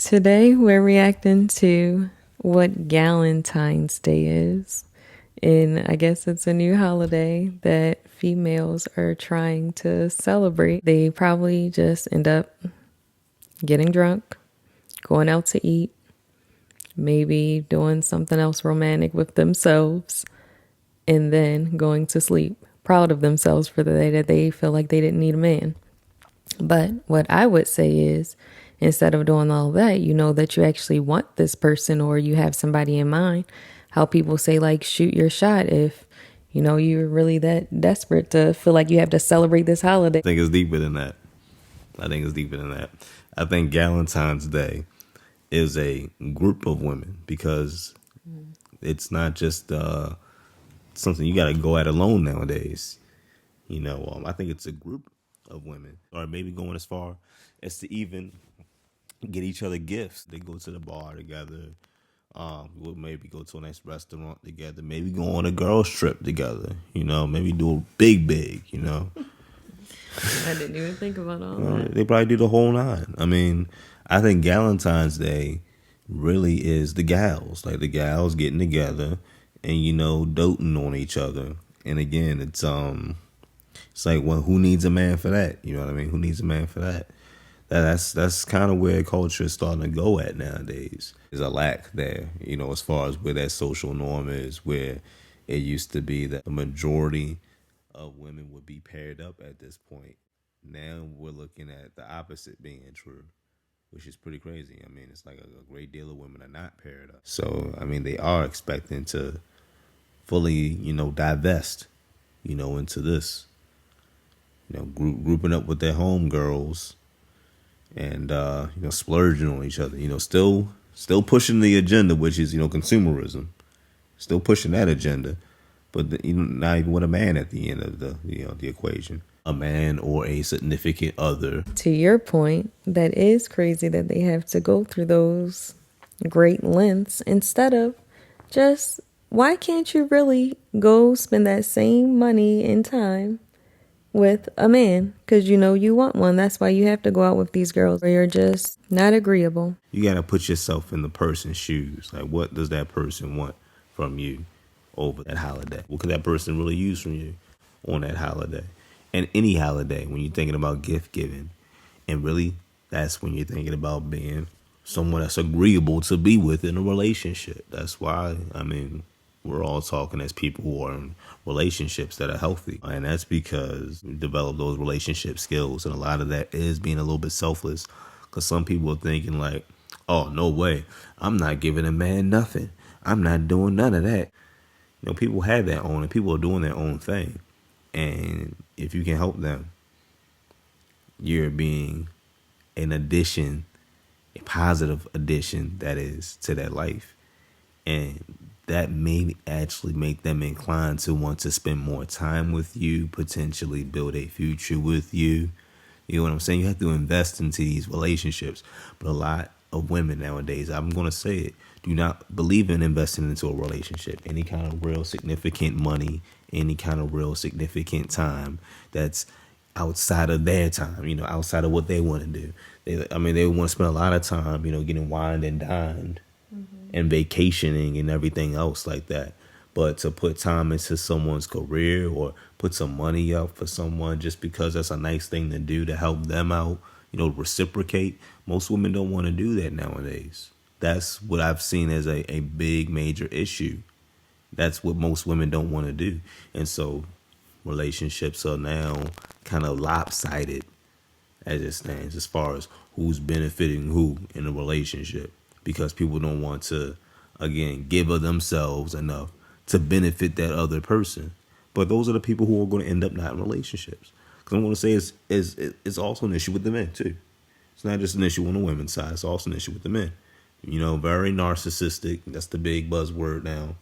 Today we're reacting to what Galentine's Day is. And I guess it's a new holiday that females are trying to celebrate. They probably just end up getting drunk, going out to eat, maybe doing something else romantic with themselves, and then going to sleep, proud of themselves for the day that they feel like they didn't need a man. But what I would say is, instead of doing all that, you know that you actually want this person or you have somebody in mind. How people say, like, shoot your shot if, you know, you're really that desperate to feel like you have to celebrate this holiday. I think it's deeper than that. I think Galentine's Day is a group of women because it's not just something you got to go at alone nowadays. I think it's a group of women, or maybe going as far as to even get each other gifts. They go to the bar together. We'll maybe go to a nice restaurant together. Maybe go on a girls trip together. Maybe do a big. I didn't even think about all that. They probably do the whole nine. I mean, I think Galentine's Day really is the gals, like the gals getting together and doting on each other. And again, it's like, well, who needs a man for that? You know what I mean? Who needs a man for that? That's kind of where culture is starting to go at nowadays. There's a lack there, as far as where that social norm is, where it used to be that the majority of women would be paired up at this point. Now we're looking at the opposite being true, which is pretty crazy. I mean, it's like a great deal of women are not paired up. So, I mean, they are expecting to fully, divest, into this, grouping up with their homegirls and, splurging on each other, still pushing the agenda, which is, consumerism, still pushing that agenda. But not even with a man at the end of the equation, a man or a significant other. To your point, that is crazy that they have to go through those great lengths instead of just, why can't you really go spend that same money and time with a man? Because you want one. That's why you have to go out with these girls where you're just not agreeable. You got to put yourself in the person's shoes. Like, what does that person want from you over that holiday? What could that person really use from you on that holiday? And any holiday, when you're thinking about gift giving. And really, that's when you're thinking about being someone that's agreeable to be with in a relationship. That's why, I mean, we're all talking as people who are in relationships that are healthy. And that's because we develop those relationship skills. And a lot of that is being a little bit selfless. Because some people are thinking like, oh, no way, I'm not giving a man nothing. I'm not doing none of that. People have their own, and people are doing their own thing. And if you can help them, you're being an addition, a positive addition, that is, to their life. And that may actually make them inclined to want to spend more time with you, potentially build a future with you. You know what I'm saying? You have to invest into these relationships. But a lot of women nowadays, I'm going to say it, do not believe in investing into a relationship. Any kind of real significant money, any kind of real significant time that's outside of their time, outside of what they want to do. They want to spend a lot of time, getting wined and dined and vacationing and everything else like that. But to put time into someone's career or put some money up for someone just because that's a nice thing to do to help them out, reciprocate, most women don't want to do that nowadays. That's what I've seen as a big major issue. That's what most women don't want to do. And so relationships are now kind of lopsided as it stands, as far as who's benefiting who in a relationship, because people don't want to, again, give of themselves enough to benefit that other person. But those are the people who are going to end up not in relationships. Because I'm going to say it's also an issue with the men, too. It's not just an issue on the women's side. It's also an issue with the men. Very narcissistic. That's the big buzzword now.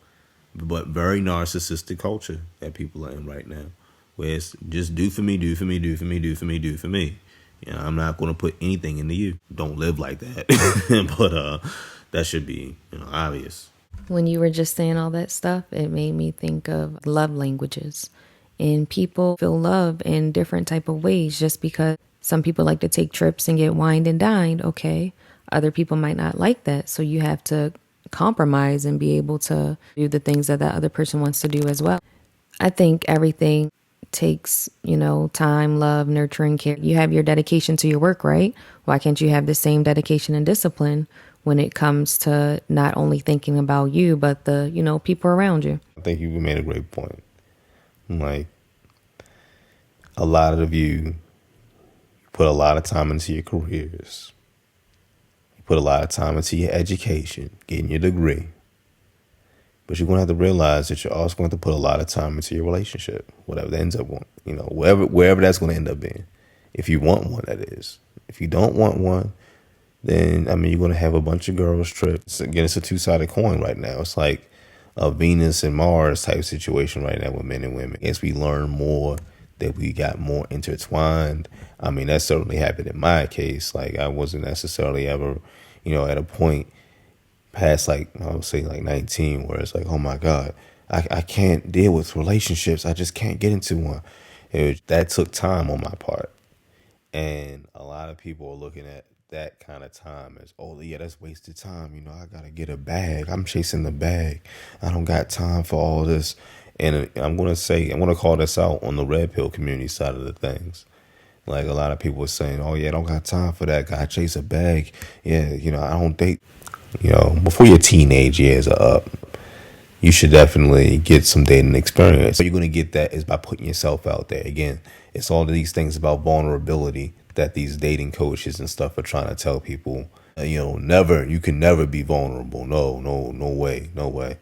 But very narcissistic culture that people are in right now, where it's just do for me, do for me, do for me, do for me, do for me. I'm not going to put anything into you. Don't live like that. But that should be obvious. When you were just saying all that stuff, it made me think of love languages. And people feel love in different type of ways just because some people like to take trips and get wined and dined. Okay, Other people might not like that. So you have to compromise and be able to do the things that that other person wants to do as well. I think everything takes, time, love, nurturing, care. You have your dedication to your work, right? Why can't you have the same dedication and discipline when it comes to not only thinking about you, but the, people around you? I think you made a great point. Like, a lot of you put a lot of time into your careers. You put a lot of time into your education, getting your degree. But you're going to have to realize that you're also going to put a lot of time into your relationship, whatever that ends up on, wherever that's going to end up being. If you want one, that is. If you don't want one, then, you're going to have a bunch of girls trips. Again, it's a two-sided coin right now. It's like a Venus and Mars type situation right now with men and women. As we learn more, that we got more intertwined. That certainly happened in my case. Like, I wasn't necessarily ever, at a point past, like, I would say like 19, where it's like, oh my God, I can't deal with relationships. I just can't get into one. That took time on my part. And a lot of people are looking at that kind of time as, oh yeah, that's wasted time. I got to get a bag. I'm chasing the bag. I don't got time for all this. And I'm going to call this out on the red pill community side of the things. Like, a lot of people are saying, oh yeah, I don't got time for that. Gotta chase a bag. Yeah, I don't date. Before your teenage years are up, you should definitely get some dating experience. You're going to get that is by putting yourself out there. Again, it's all of these things about vulnerability that these dating coaches and stuff are trying to tell people. You can never be vulnerable. No way.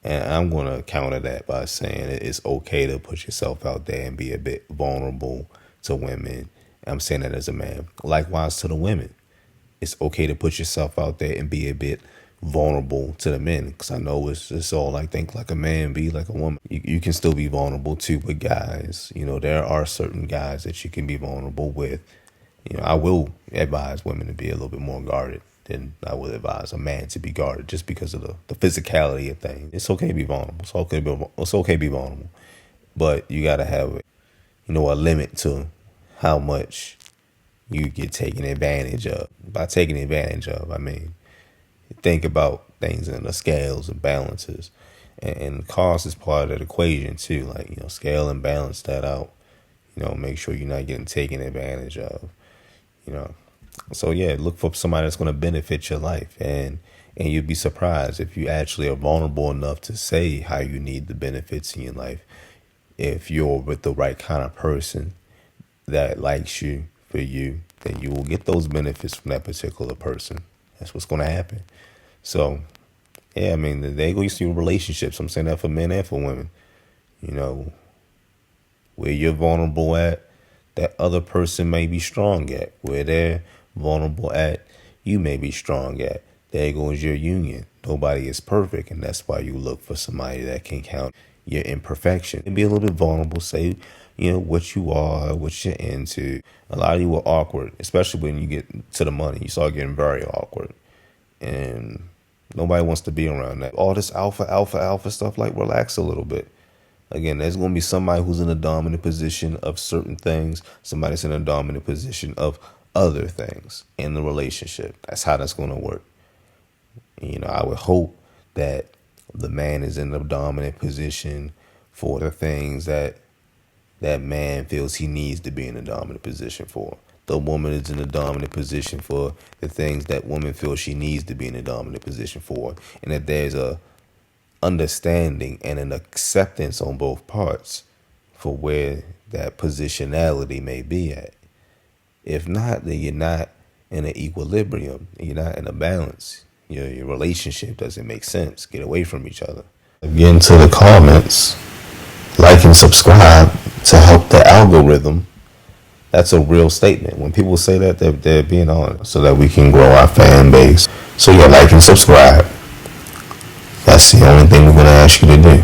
And I'm going to counter that by saying it's okay to put yourself out there and be a bit vulnerable to women. I'm saying that as a man. Likewise to the women. It's okay to put yourself out there and be a bit vulnerable to the men. Because I know it's all like, think like a man, be like a woman. You can still be vulnerable too with guys. There are certain guys that you can be vulnerable with. I will advise women to be a little bit more guarded than I would advise a man to be guarded, just because of the physicality of things. It's okay to be vulnerable. It's okay to be vulnerable. But you got to have, a limit to how much you get taken advantage of. By taking advantage of, think about things in the scales and balances. And cost is part of that equation too. Like, scale and balance that out. Make sure you're not getting taken advantage of. So yeah, look for somebody that's going to benefit your life. And you'd be surprised if you actually are vulnerable enough to say how you need the benefits in your life. If you're with the right kind of person that likes you for you, then you will get those benefits from that particular person. That's what's going to happen. So, yeah, they go to relationships. I'm saying that for men and for women. Where you're vulnerable at, that other person may be strong at. Where they're vulnerable at, you may be strong at. There goes your union. Nobody is perfect, and that's why you look for somebody that can count your imperfection and be a little bit vulnerable. Say, what you are, what you're into. A lot of you are awkward, especially when you get to the money. You start getting very awkward, and nobody wants to be around that. All this alpha stuff, like, relax a little bit. Again, there's going to be somebody who's in a dominant position of certain things, somebody's in a dominant position of other things in the relationship. That's how that's going to work. I would hope that the man is in the dominant position for the things that man feels he needs to be in a dominant position for. The woman is in a dominant position for the things that woman feels she needs to be in a dominant position for. And that there's a understanding and an acceptance on both parts for where that positionality may be at. If not, then you're not in an equilibrium. You're not in a balance. Your relationship doesn't make sense. Get away from each other. Get into the comments. Like and subscribe to help the algorithm. That's a real statement. When people say that, they're being honest, so that we can grow our fan base. So yeah, like and subscribe. That's the only thing we're going to ask you to do.